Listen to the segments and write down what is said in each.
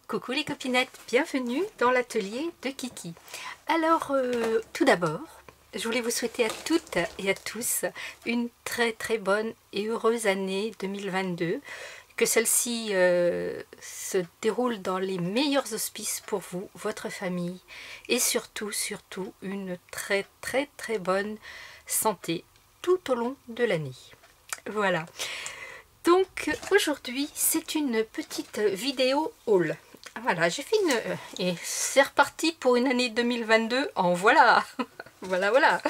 Coucou les copinettes, bienvenue dans l'atelier de Kiki. Alors tout d'abord, je voulais vous souhaiter à toutes et à tous une très bonne et heureuse année 2022. Que celle-ci se déroule dans les meilleurs auspices pour vous, votre famille et surtout une très bonne santé tout au long de l'année. Voilà. Donc aujourd'hui c'est une petite vidéo haul. Voilà, j'ai fait et c'est reparti pour une année 2022 en voilà. voilà.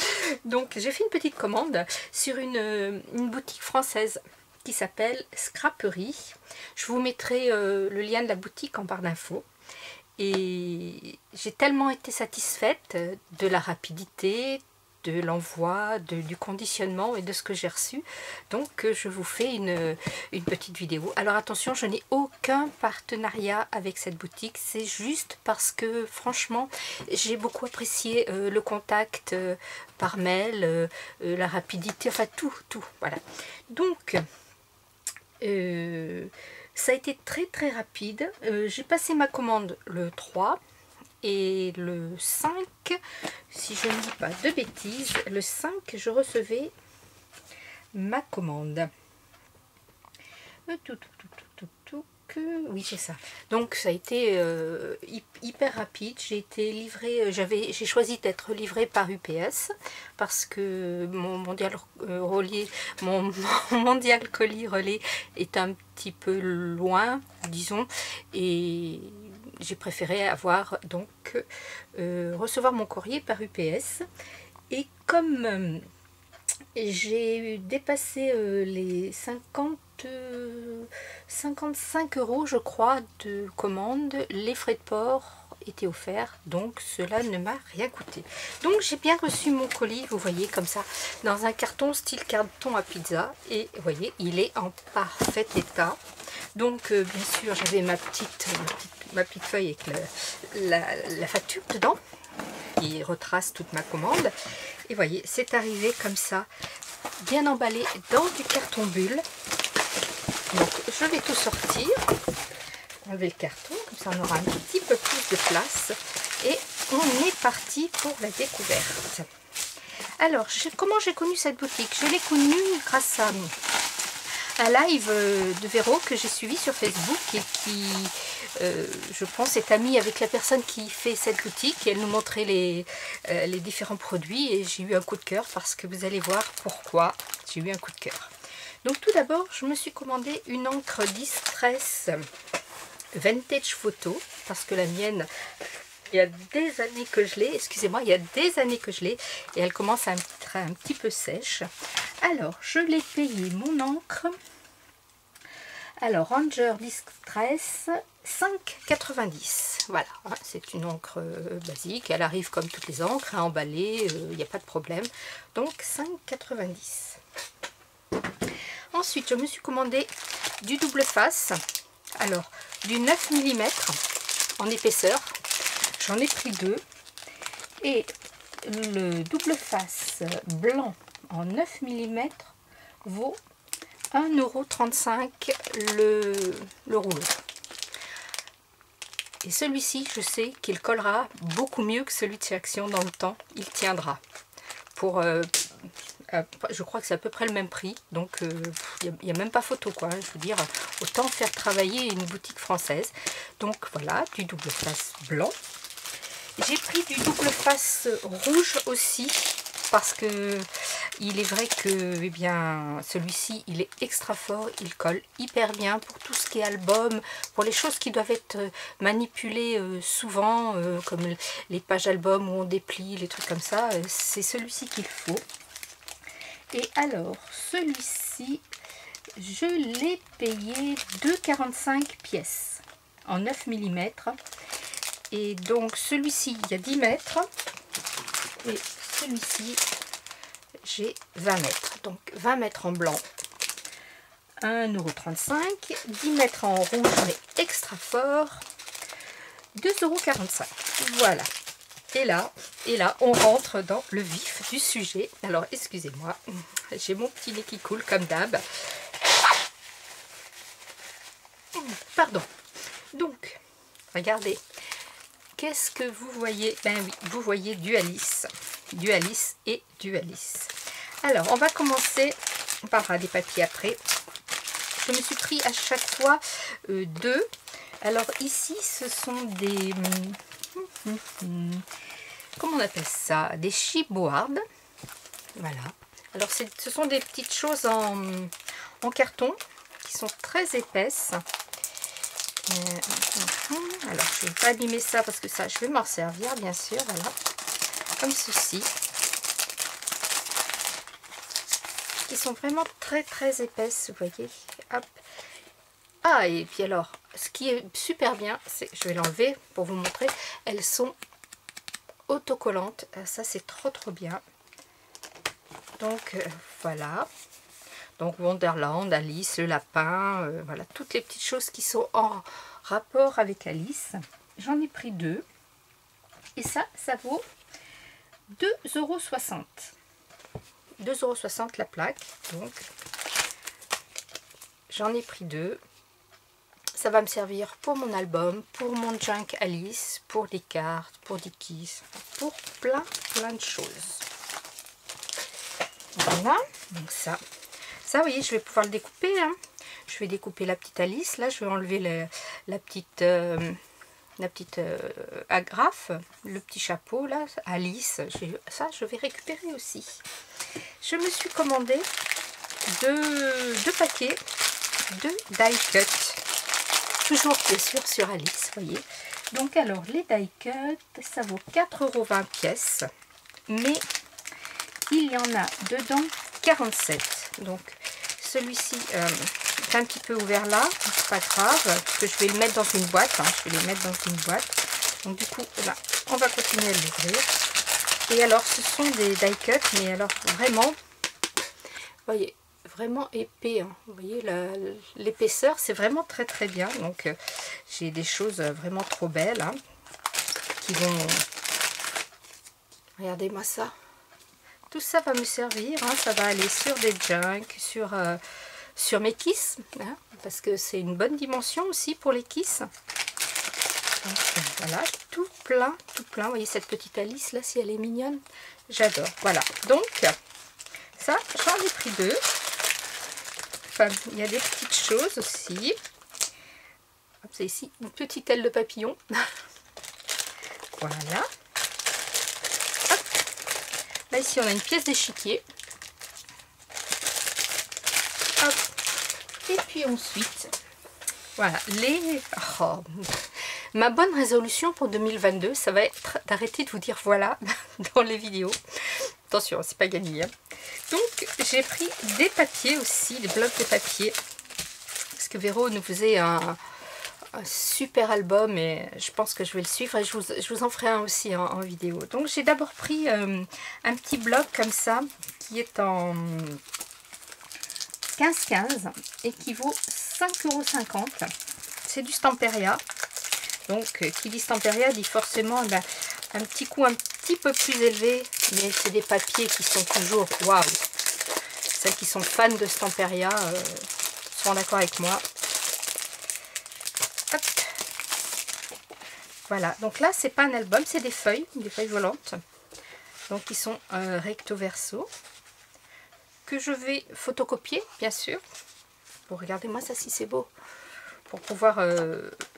Donc j'ai fait une petite commande sur une boutique française qui s'appelle Scraperie. Je vous mettrai le lien de la boutique en barre d'infos. Et j'ai tellement été satisfaite de la rapidité, de l'envoi, du conditionnement et de ce que j'ai reçu. Donc je vous fais une petite vidéo. Alors attention, je n'ai aucun partenariat avec cette boutique. C'est juste parce que franchement, j'ai beaucoup apprécié le contact par mail, la rapidité, enfin tout. Voilà. Donc, ça a été très rapide. J'ai passé ma commande le 3. Et le 5, si je ne dis pas de bêtises, le 5, je recevais ma commande. Oui, c'est ça. Donc, ça a été hyper rapide. J'ai été livrée, j'ai choisi d'être livrée par UPS parce que mon mondial colis relais est un petit peu loin, disons, et j'ai préféré avoir donc recevoir mon courrier par UPS. Et comme j'ai dépassé les 55 € je crois de commande, les frais de port étaient offerts, donc cela ne m'a rien coûté. Donc j'ai bien reçu mon colis, vous voyez, comme ça, dans un carton style carton à pizza, et vous voyez, il est en parfait état. Donc bien sûr j'avais ma petite feuille avec la facture dedans qui retrace toute ma commande. Et voyez, c'est arrivé comme ça, bien emballé dans du carton bulle. Donc je vais tout sortir, enlever le carton, comme ça on aura un petit peu plus de place. Et on est parti pour la découverte. Alors, comment j'ai connu cette boutique? Je l'ai connue grâce à un live de Véro que j'ai suivi sur Facebook et qui, je pense, est amie avec la personne qui fait cette boutique. Et elle nous montrait les différents produits et j'ai eu un coup de cœur parce que vous allez voir pourquoi j'ai eu un coup de cœur. Donc tout d'abord, je me suis commandé une encre Distress Vintage Photo parce que la mienne, il y a des années que je l'ai, excusez-moi, il y a des années que je l'ai et elle commence à être un petit peu sèche. Alors, je l'ai payé mon encre. Alors, Ranger Distress 5,90. Voilà, c'est une encre basique. Elle arrive comme toutes les encres, à emballer, il n'y a pas de problème. Donc, 5,90. Ensuite, je me suis commandé du double face. Alors, du 9 mm en épaisseur. J'en ai pris deux. Et le double face blanc en 9 mm vaut 1,35 € le rouleau. Et celui-ci, je sais qu'il collera beaucoup mieux que celui de chez Action dans le temps. Il tiendra. Pour, je crois que c'est à peu près le même prix. Donc, il n'y a même pas photo, quoi. Je veux dire, autant faire travailler une boutique française. Donc, voilà, du double face blanc. J'ai pris du double face rouge aussi. Parce que il est vrai que eh bien celui-ci il est extra fort, il colle hyper bien pour tout ce qui est album, pour les choses qui doivent être manipulées souvent, comme les pages album où on déplie, les trucs comme ça, c'est celui-ci qu'il faut. Et alors celui-ci, je l'ai payé 2,45 pièces en 9 mm. Et donc celui-ci il y a 10 mètres. Et celui-ci, j'ai 20 mètres. Donc 20 mètres en blanc, 1,35 €. 10 mètres en rouge, mais extra fort, 2,45 €. Voilà. Et là, on rentre dans le vif du sujet. Alors, excusez-moi, j'ai mon petit nez qui coule comme d'hab. Pardon. Donc, Regardez. Qu'est-ce que vous voyez? Ben oui, vous voyez du Alice. Du Alice et du Alice. Alors, on va commencer. On parlera des papiers après. Je me suis pris à chaque fois deux. Alors ici, ce sont des... comment on appelle ça? Des chipboards. Voilà. Alors, ce sont des petites choses en carton qui sont très épaisses. Alors, je ne vais pas abîmer ça parce que ça, je vais m'en servir, bien sûr. Voilà. Comme ceci. Qui sont vraiment très très épaisses, vous voyez. Hop. Ah, et puis alors, ce qui est super bien, c'est, je vais l'enlever pour vous montrer, elles sont autocollantes. Ça, c'est trop trop bien. Donc, voilà. Donc, Wonderland, Alice, le lapin, voilà, toutes les petites choses qui sont en rapport avec Alice. J'en ai pris deux. Et ça vaut 2,60 €. 2,60 € la plaque. Donc, j'en ai pris deux. Ça va me servir pour mon album, pour mon junk Alice, pour des cartes, pour des kisses, pour plein de choses. Voilà, donc ça, vous voyez, je vais pouvoir le découper. Hein. Je vais découper la petite Alice. Là, je vais enlever la petite agrafe, le petit chapeau, là, Alice. Ça, je vais récupérer aussi. Je me suis commandé deux paquets de die cut. Toujours, bien sûr, sur Alice, vous voyez. Donc, alors, les die cut, ça vaut 4,20 € pièce. Mais il y en a dedans 47. Donc, celui-ci est un petit peu ouvert là. C'est pas grave, parce que je vais le mettre dans une boîte. Hein, je vais les mettre dans une boîte. Donc, du coup, là, on va continuer à l'ouvrir. Et alors, ce sont des die cut, mais alors, vraiment, vous voyez, vraiment épais. Hein. Vous voyez, l'épaisseur, c'est vraiment très, très bien. Donc, j'ai des choses vraiment trop belles hein, qui vont... Regardez-moi ça. Tout ça va me servir, hein, ça va aller sur des junk, sur mes kisses, hein, parce que c'est une bonne dimension aussi pour les kisses. Donc, voilà, tout plein, vous voyez cette petite Alice là, si elle est mignonne, j'adore. Voilà, donc ça, j'en ai pris deux. Enfin, il y a des petites choses aussi. C'est ici une petite aile de papillon. Voilà. Là, ici, on a une pièce d'échiquier. Et puis ensuite, voilà, ma bonne résolution pour 2022, ça va être d'arrêter de vous dire voilà dans les vidéos. Attention, c'est pas gagné. Hein. Donc, j'ai pris des papiers aussi, des blocs de papier. Parce que Véro nous faisait un super album et je pense que je vais le suivre et je vous en ferai un aussi en vidéo. Donc j'ai d'abord pris un petit bloc comme ça qui est en 15,15 et qui vaut 5,50 €. C'est du Stamperia. Donc qui dit Stamperia dit forcément ben, un petit coût un petit peu plus élevé, mais c'est des papiers qui sont toujours waouh. Celles qui sont fans de Stamperia seront d'accord avec moi. Hop. Voilà, donc là c'est pas un album, c'est des feuilles volantes. Donc ils sont recto verso que je vais photocopier bien sûr. Bon, regardez-moi ça si c'est beau. Pour pouvoir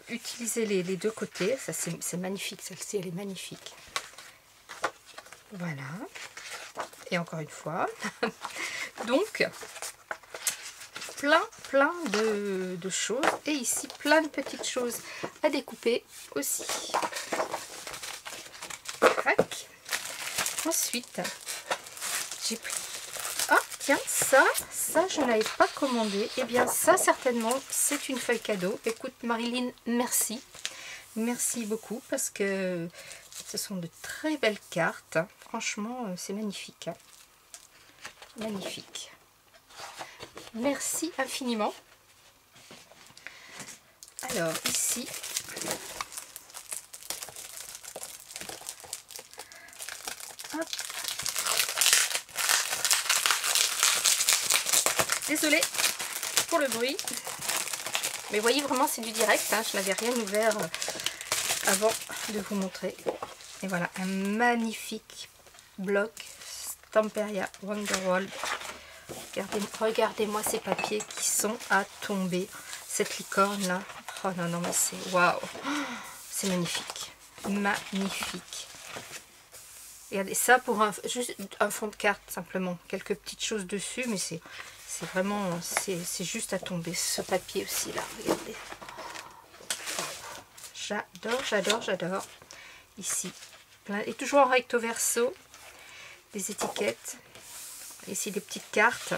utiliser les deux côtés. Ça c'est magnifique, celle-ci elle est magnifique. Voilà. Et encore une fois. Donc plein de choses et ici plein de petites choses à découper aussi. Tac. Ensuite j'ai pris tiens ça je n'avais pas commandé. Et bien ça certainement c'est une feuille cadeau. Écoute Marilyn, merci beaucoup parce que ce sont de très belles cartes. Franchement c'est magnifique. Magnifique. Merci infiniment. Alors ici, hop. Désolée pour le bruit, mais voyez vraiment c'est du direct. Hein, je n'avais rien ouvert avant de vous montrer. Et voilà, un magnifique bloc Stamperia Wonderworld. Regardez-moi ces papiers qui sont à tomber. Cette licorne là, oh non, non, mais c'est waouh, c'est magnifique, magnifique. Regardez ça pour juste un fond de carte simplement, quelques petites choses dessus, mais c'est vraiment, c'est juste à tomber. Ce papier aussi là, regardez. J'adore, j'adore, j'adore. Ici, plein, et toujours en recto verso, des étiquettes. Ici des petites cartes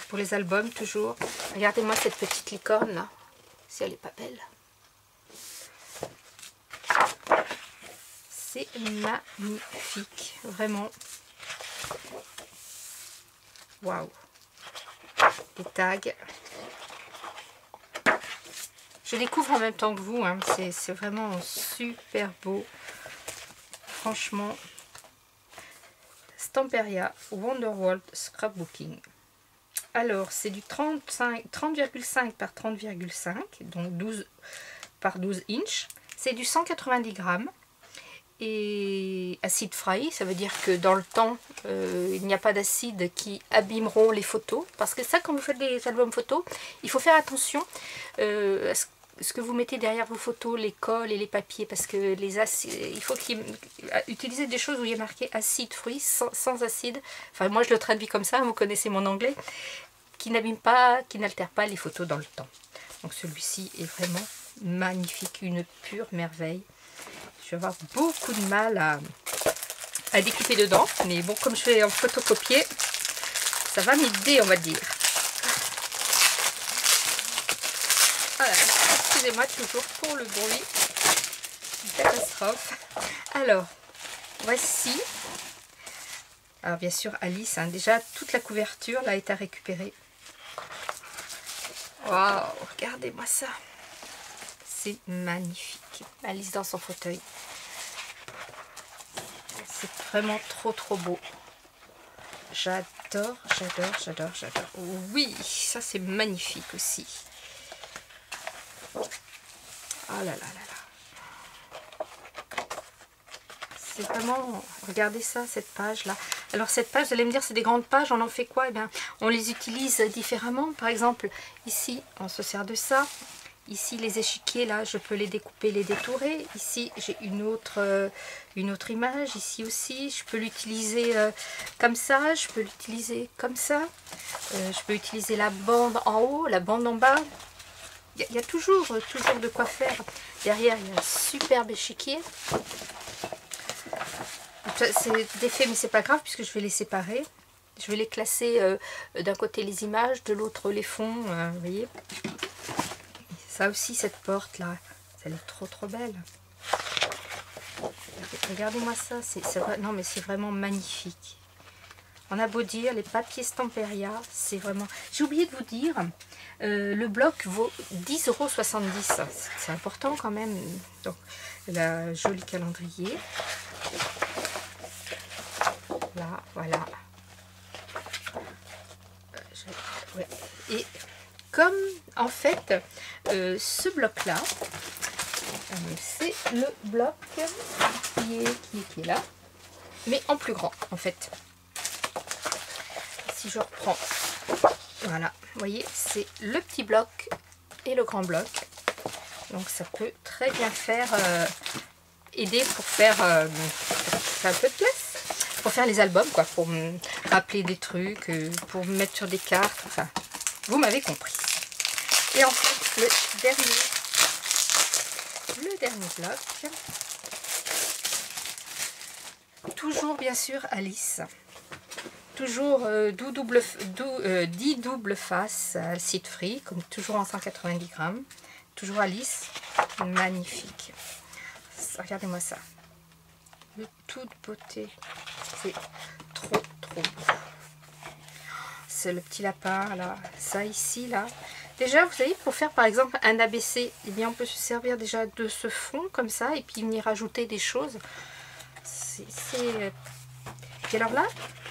pour les albums toujours. Regardez-moi cette petite licorne là, si elle est pas belle. C'est magnifique, vraiment. Waouh. Les tags. Je découvre en même temps que vous, hein. C'est vraiment super beau. Franchement. Stamperia Wonderworld Scrapbooking. Alors, c'est du 30,5 par 30,5, donc 12 par 12 inches. C'est du 190 grammes. Et acide free, ça veut dire que dans le temps, il n'y a pas d'acide qui abîmeront les photos. Parce que ça, quand vous faites des albums photos, il faut faire attention à ce que vous mettez derrière vos photos, les colles et les papiers, parce que les acides, il faut utiliser des choses où il y a marqué acide free, sans acide. Enfin, moi je le traduis comme ça, vous connaissez mon anglais, qui n'abîme pas, qui n'altère pas les photos dans le temps. Donc celui-ci est vraiment magnifique, une pure merveille. Je vais avoir beaucoup de mal à découper dedans, mais bon, comme je fais en photocopier, ça va m'aider, on va dire. Voilà. Excusez-moi toujours pour le bruit. Catastrophe. Alors, voici. Alors bien sûr Alice, hein, déjà toute la couverture là est à récupérer. Waouh, regardez-moi ça. C'est magnifique. Alice dans son fauteuil. C'est vraiment trop beau. J'adore, j'adore, j'adore, j'adore. Oui, ça c'est magnifique aussi. Oh là là là là. C'est vraiment... Regardez ça, cette page là. Alors cette page, vous allez me dire, c'est des grandes pages, on en fait quoi? Eh bien, on les utilise différemment. Par exemple, ici, on se sert de ça. Ici, les échiquiers, là, je peux les découper, les détourer. Ici, j'ai une autre image. Ici aussi, je peux l'utiliser comme ça. Je peux l'utiliser comme ça. Je peux utiliser la bande en haut, la bande en bas. Il y a toujours de quoi faire. Derrière, il y a un superbe échiquier. C'est défait, mais c'est pas grave puisque je vais les séparer. Je vais les classer d'un côté les images, de l'autre les fonds. Vous voyez. Ça aussi, cette porte là, elle est trop belle. Regardez-moi ça. Non mais c'est vraiment magnifique. On a beau dire, les papiers Stamperia, c'est vraiment... J'ai oublié de vous dire, le bloc vaut 10,70 €. C'est important quand même. Donc, la jolie calendrier. Là, voilà. Ouais. Et comme, en fait, ce bloc-là, c'est le bloc qui est là, mais en plus grand, en fait. Si je reprends, voilà, vous voyez, c'est le petit bloc et le grand bloc. Donc ça peut très bien faire aider pour faire un peu de place, pour faire les albums, quoi, pour me rappeler des trucs, pour me mettre sur des cartes, enfin, vous m'avez compris. Et ensuite, le dernier bloc, toujours bien sûr Alice. Toujours 10 doubles faces acide free, comme toujours en 190 grammes. Toujours Alice, magnifique. Regardez-moi ça. De toute beauté. C'est trop beau. C'est le petit lapin là. Ça ici là. Déjà, vous savez, pour faire par exemple un ABC, eh bien, on peut se servir déjà de ce fond comme ça et puis venir rajouter des choses. Puis alors là,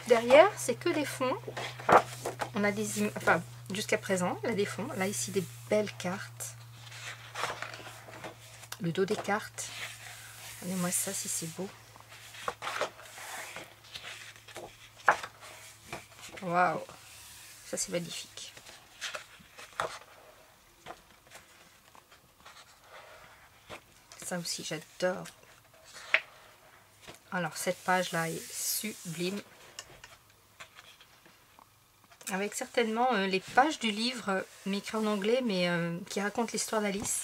derrière, c'est que des fonds. On a des images, enfin, jusqu'à présent, là des fonds. Là, ici, des belles cartes. Le dos des cartes. Regardez-moi ça, si c'est beau. Waouh, ça c'est magnifique. Ça aussi, j'adore. Alors, cette page-là est sublime. Avec certainement les pages du livre, mais écrit en anglais, mais qui raconte l'histoire d'Alice.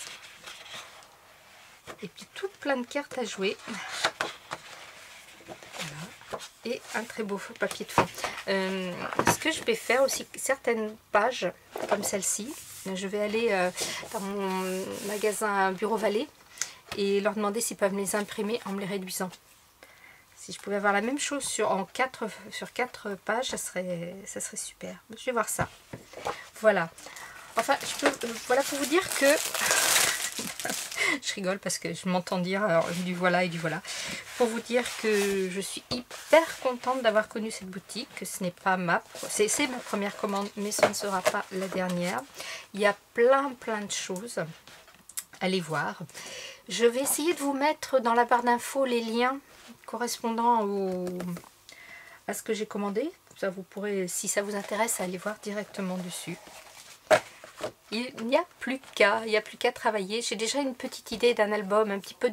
Et puis, tout plein de cartes à jouer. Voilà. Et un très beau papier de fond. Ce que je vais faire aussi, certaines pages, comme celle-ci, je vais aller dans mon magasin Bureau Vallée et leur demander s'ils peuvent me les imprimer en me les réduisant. Si je pouvais avoir la même chose sur 4 pages, ça serait super. Je vais voir ça. Voilà. Enfin, voilà pour vous dire que... je rigole parce que je m'entends dire du voilà et du voilà. Pour vous dire que je suis hyper contente d'avoir connu cette boutique. Que ce n'est pas c'est ma première commande, mais ce ne sera pas la dernière. Il y a plein de choses. Allez voir. Je vais essayer de vous mettre dans la barre d'infos les liens correspondant à ce que j'ai commandé. Ça, vous pourrez, si ça vous intéresse, aller voir directement dessus. Il n'y a plus qu'à travailler. J'ai déjà une petite idée d'un album un petit peu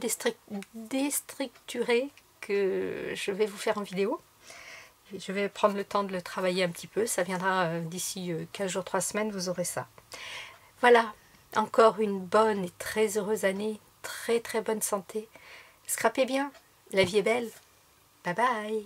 déstructuré que je vais vous faire en vidéo. Je vais prendre le temps de le travailler un petit peu. Ça viendra d'ici 15 jours, 3 semaines, vous aurez ça. Voilà, encore une bonne et très heureuse année. Très bonne santé. Scrapez bien, la vie est belle. Bye bye.